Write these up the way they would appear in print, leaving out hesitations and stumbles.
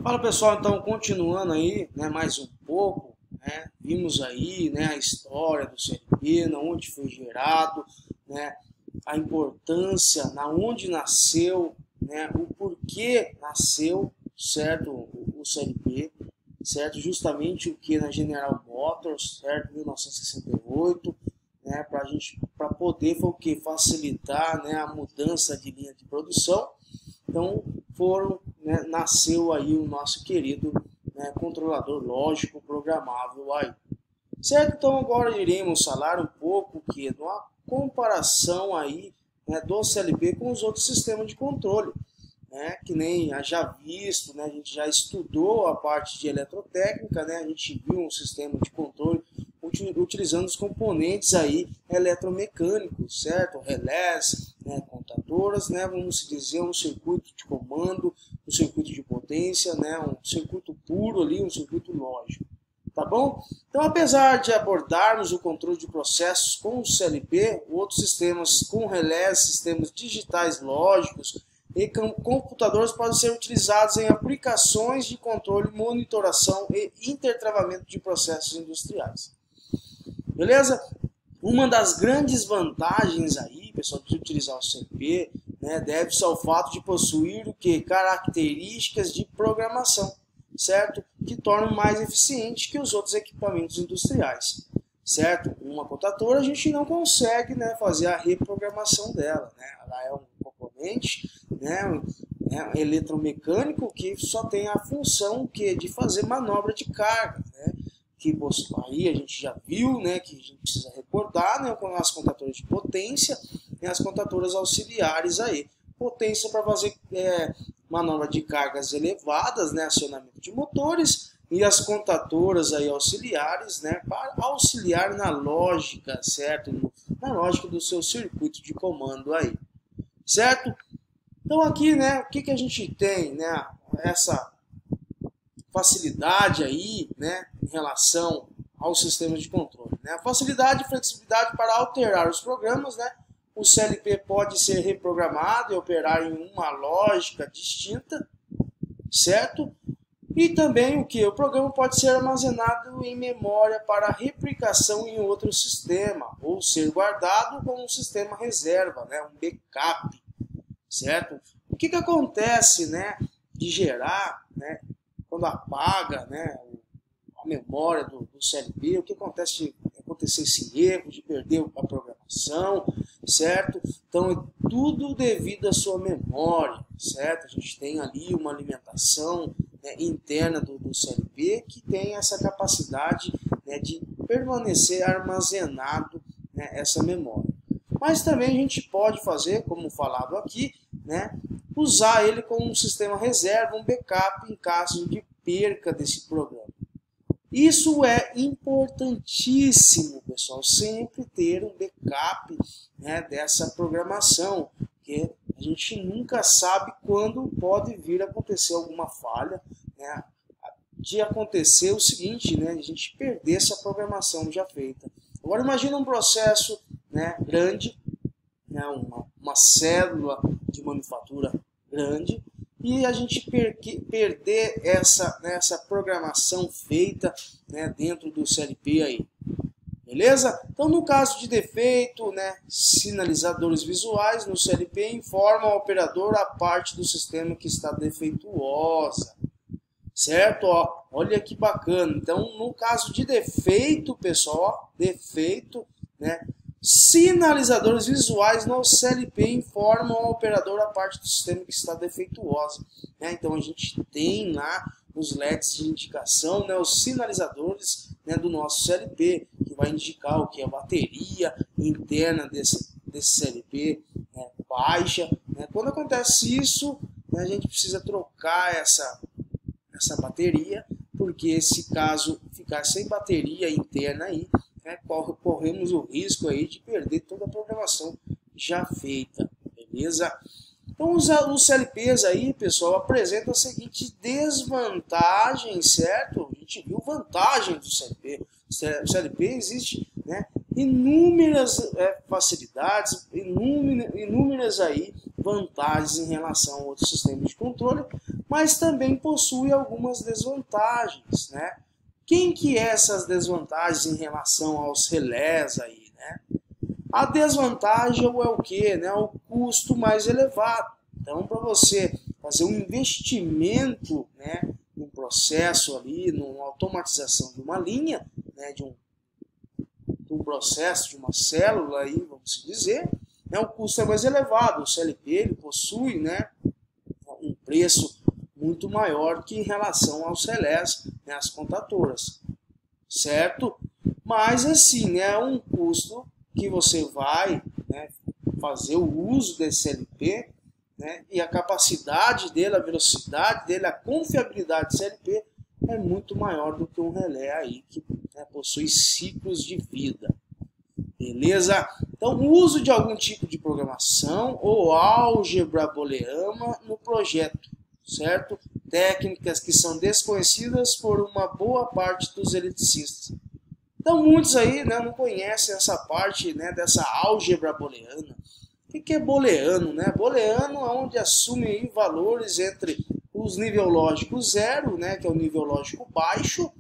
Fala pessoal, então continuando aí, né, mais um pouco, né, vimos aí, né, a história do CLP, na onde foi gerado, né, a importância, na onde nasceu, né, o porquê nasceu, certo, o CLP, certo, justamente o que na General Motors, certo, 1968, né, para poder foi o que facilitar, né, a mudança de linha de produção. Então nasceu aí o nosso querido, né, controlador lógico programável aí. Certo? Então agora iremos falar um pouco que uma comparação aí, né, do CLP com os outros sistemas de controle, né, que nem já visto, né, a gente já estudou a parte de eletrotécnica, né, a gente viu um sistema de controle utilizando os componentes aí eletromecânicos, certo? Relés, né, contadoras, né, vamos dizer um circuito de comando, um circuito de potência, né, um circuito puro ali, um circuito lógico, tá bom? Então, apesar de abordarmos o controle de processos com o CLP, outros sistemas com relés, sistemas digitais lógicos e computadores podem ser utilizados em aplicações de controle, monitoração e intertravamento de processos industriais. Beleza? Uma das grandes vantagens aí, pessoal, de utilizar o CLP, né, deve-se ao fato de possuir o que? Características de programação, certo? Que tornam mais eficiente que os outros equipamentos industriais, certo? Uma contadora a gente não consegue, né, fazer a reprogramação dela, né? Ela é um componente, né, um eletromecânico que só tem a função que de fazer manobra de carga, né? Que aí a gente já viu, né, que a gente precisa recordar, né, com as contadoras de potência e as contadoras auxiliares aí. Potência para fazer manobra de cargas elevadas, né, acionamento de motores, e as contadoras aí auxiliares, né, para auxiliar na lógica, certo? Na lógica do seu circuito de comando aí, certo? Então aqui, né, o que a gente tem, né, essa facilidade aí, né, em relação aos sistemas de controle, né? Facilidade e flexibilidade para alterar os programas, né? O CLP pode ser reprogramado e operar em uma lógica distinta, certo? E também o que? O programa pode ser armazenado em memória para replicação em outro sistema, ou ser guardado como um sistema reserva, né? Um backup, certo? O que acontece, né, de gerar, né, quando apaga, né, a memória do CLP, o que acontece de acontecer esse erro, de perder a programação, certo? Então, é tudo devido à sua memória, certo? A gente tem ali uma alimentação, né, interna do CLP que tem essa capacidade, né, de permanecer armazenado, né, essa memória. Mas também a gente pode fazer, como falado aqui, né, usar ele como um sistema reserva, um backup em caso de perca desse programa. Isso é importantíssimo, pessoal, sempre ter um backup, né, dessa programação, porque a gente nunca sabe quando pode vir a acontecer alguma falha, né, de acontecer o seguinte, né, a gente perder essa programação já feita. Agora imagina um processo, né, grande, né, uma célula de manufatura grande, e a gente perder essa programação feita, né, dentro do CLP aí. Beleza? Então, no caso de defeito, né, sinalizadores visuais no CLP informam ao operador a parte do sistema que está defeituosa. Certo? Ó, olha que bacana. Então, no caso de defeito, pessoal, ó, defeito, né, sinalizadores visuais no CLP informam ao operador a parte do sistema que está defeituosa, né? Então a gente tem lá os LEDs de indicação, né, os sinalizadores, né, do nosso CLP, que vai indicar o que é a bateria interna desse CLP, né, baixa, né? Quando acontece isso, né, a gente precisa trocar essa bateria, porque se caso ficar sem bateria interna aí, né, corremos o risco aí de perder toda a programação já feita, beleza? Então os CLPs aí, pessoal, apresentam a seguinte desvantagem, certo? A gente viu vantagem do CLP. O CLP existe, né, inúmeras facilidades, inúmeras aí vantagens em relação a outros sistemas de controle, mas também possui algumas desvantagens, né? Quem que é essas desvantagens em relação aos relés aí, né? A desvantagem é o quê? Né? O custo mais elevado. Então, para você fazer um investimento, né, num processo ali, numa automatização de uma linha, né, de um processo, de uma célula, aí, vamos dizer, né, o custo é mais elevado. O CLP ele possui, né, um preço muito maior que em relação aos relés, né, as contatoras, certo? Mas assim, né, é um custo que você vai, né, fazer o uso desse CLP, né, e a capacidade dele, a velocidade dele, a confiabilidade do CLP é muito maior do que um relé aí que, né, possui ciclos de vida. Beleza? Então, o uso de algum tipo de programação ou álgebra booleana no projeto, certo? Técnicas que são desconhecidas por uma boa parte dos eletricistas. Então, muitos aí, né, não conhecem essa parte, né, dessa álgebra booleana. O que é booleano? Né? Booleano é onde assume aí valores entre os nível lógico 0, né, que é o nível lógico baixo,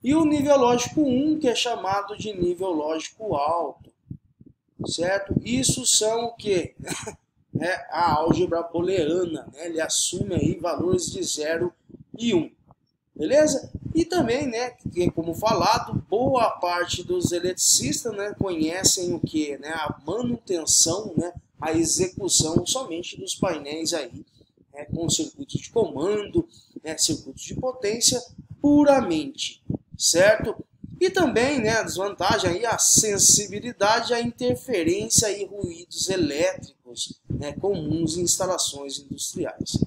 e o nível lógico 1, que é chamado de nível lógico alto, certo? Isso são o quê? É a álgebra booleana, né? Ele assume aí valores de 0 e 1, beleza? E também, né, que, como falado, boa parte dos eletricistas, né, conhecem o que? Né, a manutenção, né, a execução somente dos painéis aí, né, com circuitos de comando, né, circuitos de potência puramente, certo? E também, né, a desvantagem aí, a sensibilidade à interferência e ruídos elétricos, né, comuns em instalações industriais.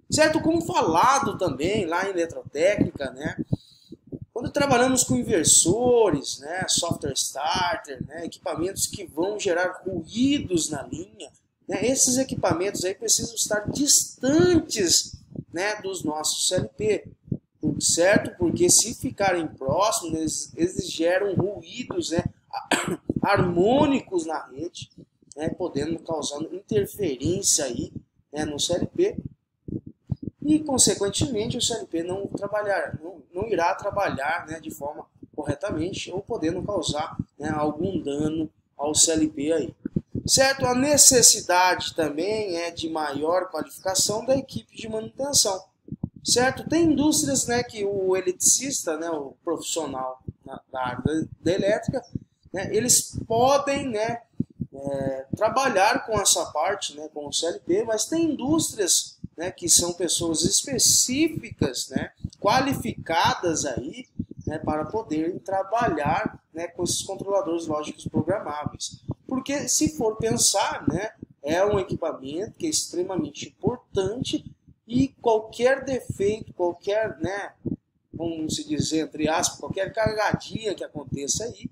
Certo? Como falado também lá em eletrotécnica, né, quando trabalhamos com inversores, né, software starter, né, equipamentos que vão gerar ruídos na linha, né, esses equipamentos aí precisam estar distantes, né, dos nossos CLP. Certo? Porque se ficarem próximos, eles geram ruídos, né, harmônicos na rede, né, podendo causar interferência aí, né, no CLP, e consequentemente o CLP não irá trabalhar, né, de forma corretamente, ou podendo causar, né, algum dano ao CLP aí. Certo? A necessidade também é de maior qualificação da equipe de manutenção. Certo? Tem indústrias, né, que o eletricista, né, o profissional da área da elétrica, né, eles podem, né, trabalhar com essa parte, né, com o CLP, mas tem indústrias, né, que são pessoas específicas, né, qualificadas aí, né, para poderem trabalhar, né, com esses controladores lógicos programáveis. Porque se for pensar, né, é um equipamento que é extremamente importante. E qualquer defeito, qualquer, né, vamos dizer, entre aspas, qualquer cargadinha que aconteça aí,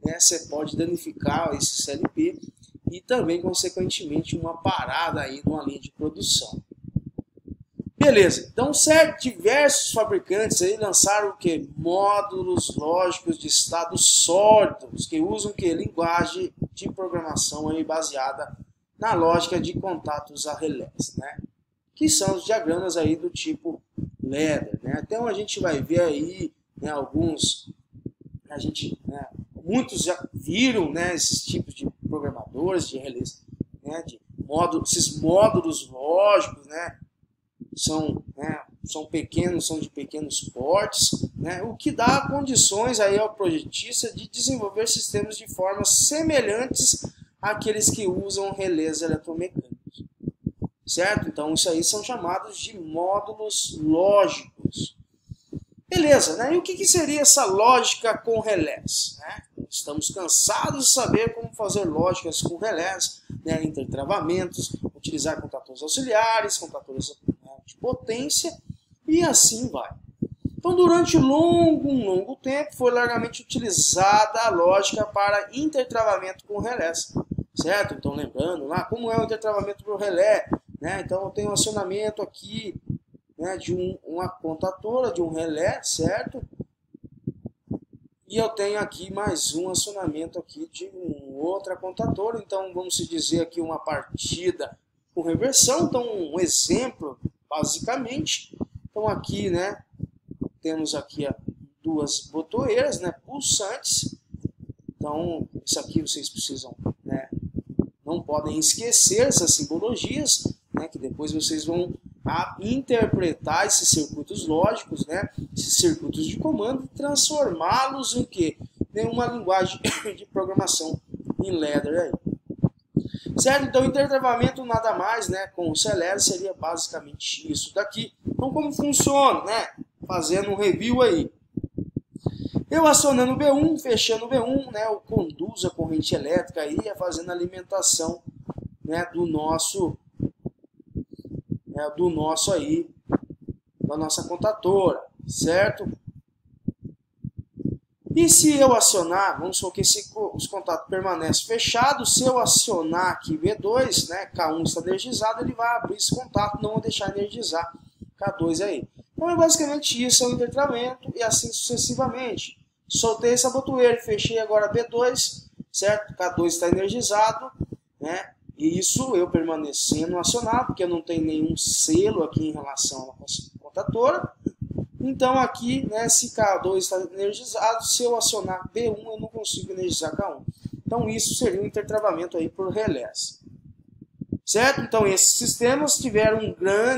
né, você pode danificar esse CLP e também, consequentemente, uma parada aí numa linha de produção. Beleza, então diversos fabricantes aí lançaram o que? Módulos lógicos de estado sólidos, que usam o que? Linguagem de programação aí baseada na lógica de contatos a relés, né? Que são os diagramas aí do tipo ladder, né? Então a gente vai ver aí, né, alguns, né, muitos já viram, né, esses tipos de programadores de relés, né, de módulos, esses módulos lógicos, né, são pequenos, são de pequenos portes, né, o que dá condições aí ao projetista de desenvolver sistemas de formas semelhantes àqueles que usam relés eletromecânicos. Certo? Então, isso aí são chamados de módulos lógicos. Beleza, né? E o que seria essa lógica com relés? Né? Estamos cansados de saber como fazer lógicas com relés, né? Intertravamentos, utilizar contatores auxiliares, contatores, né, de potência, e assim vai. Então, durante um longo tempo, foi largamente utilizada a lógica para intertravamento com relés. Certo? Então, lembrando lá, como é o intertravamento por relé? Né? Então, eu tenho um acionamento aqui, né, de uma contatora, de um relé, certo? E eu tenho aqui mais um acionamento aqui de outra contatora. Então, vamos dizer aqui uma partida com reversão. Então, um exemplo, basicamente. Então, aqui, né, temos aqui duas botoeiras, né, pulsantes. Então, isso aqui vocês precisam, né, não podem esquecer essas simbologias, né, que depois vocês vão interpretar esses circuitos lógicos, né, esses circuitos de comando, e transformá-los em quê? Em uma linguagem de programação em ladder aí. Certo? Então, intertravamento nada mais, né, com o Celera seria basicamente isso daqui. Então, como funciona, né? Fazendo um review aí. Eu acionando o B1, fechando o B1, né, eu conduzo a corrente elétrica aí, fazendo a alimentação, né, do nosso aí, da nossa contatora, certo? E se eu acionar, vamos supor que os contatos permanecem fechados, se eu acionar aqui B2, né, K1 está energizado, ele vai abrir esse contato, não vou deixar energizar K2 aí. Então é basicamente isso, é o intertravamento e assim sucessivamente. Soltei essa botoeira, fechei agora B2, certo? K2 está energizado, né? E isso eu permanecendo acionado, porque eu não tenho nenhum selo aqui em relação à contatora. Então aqui, né, se K2 está energizado, se eu acionar B1, eu não consigo energizar K1. Então isso seria um intertravamento aí por relés. Certo? Então esses sistemas tiveram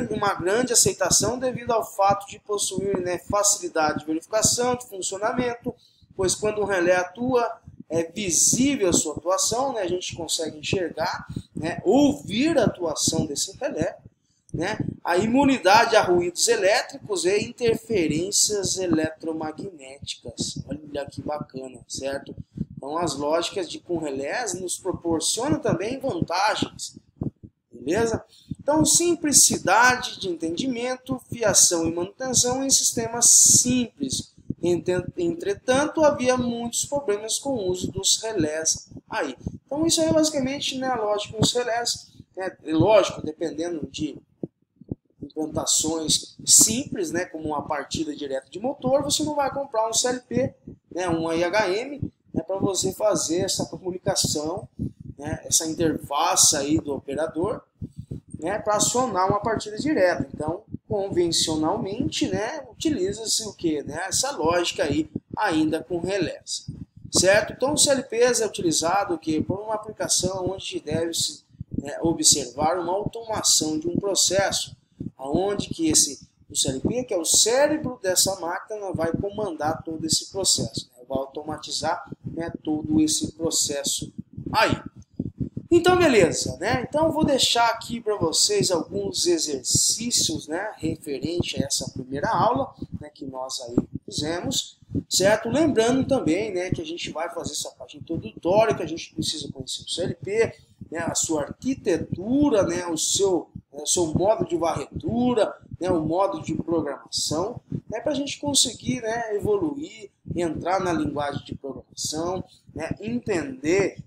uma grande aceitação devido ao fato de possuir, né, facilidade de verificação, de funcionamento, pois quando o relé atua, é visível a sua atuação, né, a gente consegue enxergar, né, ouvir a atuação desse relé, né, a imunidade a ruídos elétricos e interferências eletromagnéticas. Olha que bacana, certo? Então as lógicas com relés nos proporcionam também vantagens. Beleza? Então, simplicidade de entendimento, fiação e manutenção em sistemas simples. Entretanto, havia muitos problemas com o uso dos relés aí. Então, isso aí é basicamente, né, a lógica dos relés. Né, lógico, dependendo de implantações simples, né, como uma partida direta de motor, você não vai comprar um CLP, né, um IHM, né, para você fazer essa comunicação, né, essa interface aí do operador, né, para acionar uma partida direta. Então, convencionalmente, né, utiliza-se o que, né, essa lógica aí ainda com relés, certo? Então, o CLPs é utilizado o que por uma aplicação onde deve-se, né, observar uma automação de um processo, aonde que o CLP, que é o cérebro dessa máquina, vai comandar todo esse processo, né, vai automatizar, né, todo esse processo aí. Então, beleza, né? Então, eu vou deixar aqui para vocês alguns exercícios, né, referente a essa primeira aula, né, que nós aí fizemos, certo? Lembrando também, né, que a gente vai fazer essa parte introdutória, que a gente precisa conhecer o CLP, né, a sua arquitetura, né, o seu modo de varredura, né, o modo de programação, né, para a gente conseguir, né, evoluir, entrar na linguagem de programação, né, entender,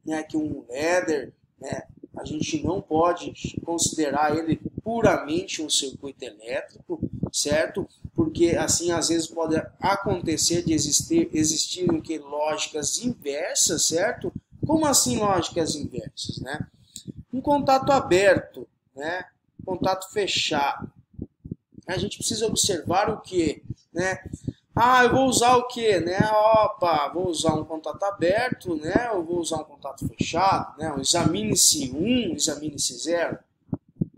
né, que um ladder, né, a gente não pode considerar ele puramente um circuito elétrico, certo? Porque assim às vezes pode acontecer de existirem que lógicas inversas, certo? Como assim lógicas inversas, né? Um contato aberto, né? Contato fechado. A gente precisa observar o que, né? Ah, eu vou usar o que, né? Opa, vou usar um contato aberto, né? Eu vou usar um contato fechado, né? Examine-se 1, examine-se 0.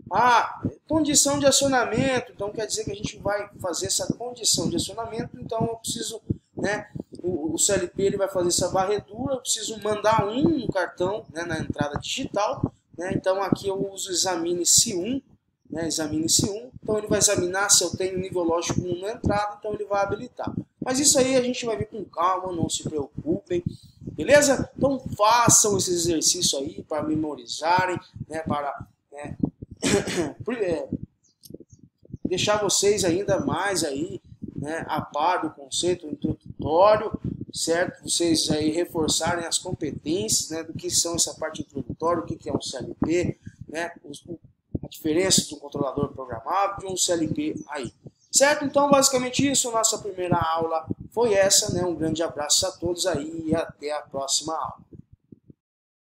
Ah, condição de acionamento, então quer dizer que a gente vai fazer essa condição de acionamento, então eu preciso, né? O CLP ele vai fazer essa varredura, eu preciso mandar no cartão, né? Na entrada digital, né? Então aqui eu uso examine-se 1. Né, examine-se 1, então ele vai examinar se eu tenho nível lógico 1 na entrada, então ele vai habilitar. Mas isso aí a gente vai ver com calma, não se preocupem, beleza? Então façam esse exercício aí para memorizarem, né, para deixar vocês ainda mais aí, né, a par do conceito introdutório, certo? Vocês aí reforçarem as competências, né, do que são essa parte introdutória, o que é um CLP, né, a diferença de um controlador programável de um CLP aí. Certo? Então, basicamente isso, nossa primeira aula foi essa, né? Um grande abraço a todos aí e até a próxima aula.